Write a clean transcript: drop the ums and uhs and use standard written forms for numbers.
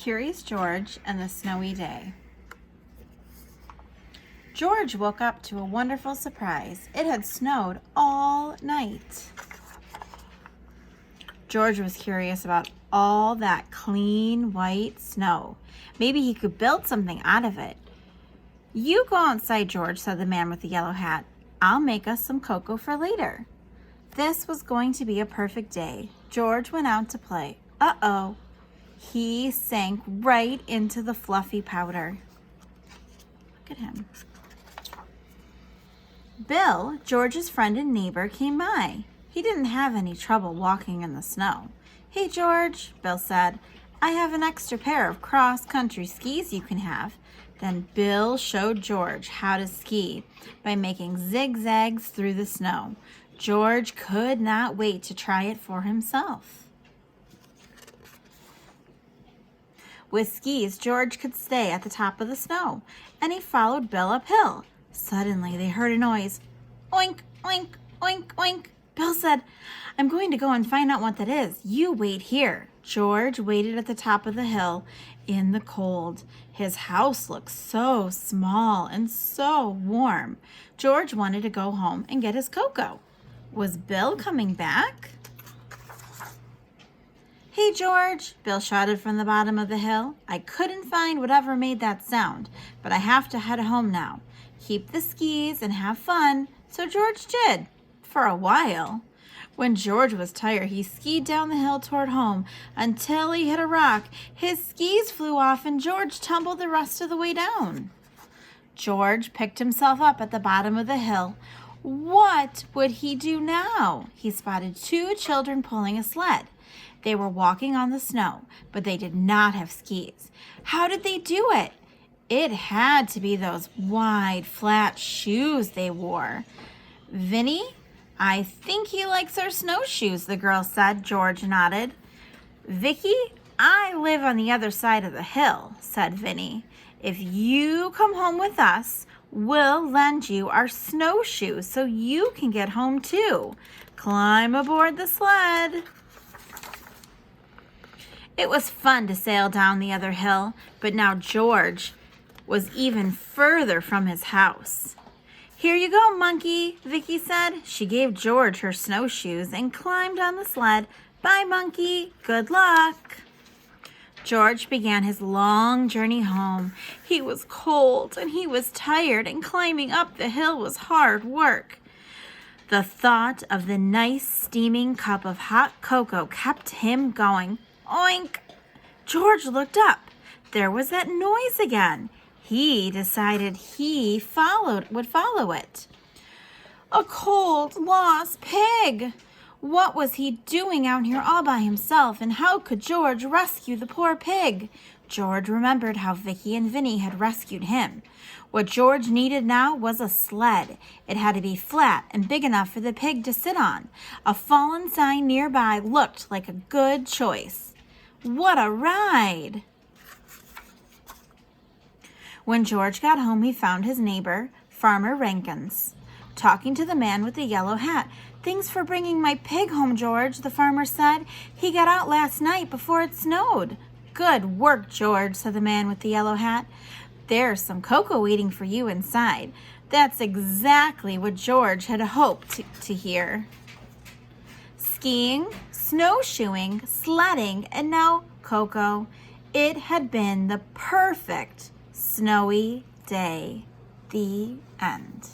Curious George and the Snowy Day. George woke up to a wonderful surprise. It had snowed all night. George was curious about all that clean white snow. Maybe he could build something out of it. "You go outside, George," said the man with the yellow hat. "I'll make us some cocoa for later." This was going to be a perfect day. George went out to play. Uh-oh. He sank right into the fluffy powder. Look at him. Bill, George's friend and neighbor, came by. He didn't have any trouble walking in the snow. "Hey, George," Bill said, "I have an extra pair of cross-country skis you can have." Then Bill showed George how to ski by making zigzags through the snow. George could not wait to try it for himself. With skis, George could stay at the top of the snow, and he followed Bill uphill. Suddenly, they heard a noise. Oink, oink, oink, oink. Bill said, "I'm going to go and find out what that is. You wait here." George waited at the top of the hill in the cold. His house looked so small and so warm. George wanted to go home and get his cocoa. Was Bill coming back? "Hey, George," Bill shouted from the bottom of the hill. "I couldn't find whatever made that sound, but I have to head home now. Keep the skis and have fun." So George did, for a while. When George was tired, he skied down the hill toward home until he hit a rock. His skis flew off and George tumbled the rest of the way down. George picked himself up at the bottom of the hill. What would he do now? He spotted two children pulling a sled. They were walking on the snow, but they did not have skis. How did they do it? It had to be those wide, flat shoes they wore. "Vinny, I think he likes our snowshoes," the girl said. George nodded. "Vicky, I live on the other side of the hill," said Vinny. "If you come home with us, we'll lend you our snowshoes so you can get home too. Climb aboard the sled." It was fun to sail down the other hill, but now George was even further from his house. "Here you go, monkey," Vicky said. She gave George her snowshoes and climbed on the sled. "Bye, monkey. Good luck." George began his long journey home. He was cold and he was tired, and climbing up the hill was hard work. The thought of the nice steaming cup of hot cocoa kept him going. Oink! George looked up. There was that noise again. He decided he would follow it. A cold, lost pig! What was he doing out here all by himself, and how could George rescue the poor pig? George remembered how Vicky and Vinny had rescued him. What George needed now was a sled. It had to be flat and big enough for the pig to sit on. A fallen sign nearby looked like a good choice. What a ride! When George got home, he found his neighbor, Farmer Rankins, talking to the man with the yellow hat. "Thanks for bringing my pig home, George," the farmer said. "He got out last night before it snowed." "Good work, George," said the man with the yellow hat. "There's some cocoa waiting for you inside." That's exactly what George had hoped to hear. Skiing, snowshoeing, sledding, and now cocoa. It had been the perfect snowy day. The end.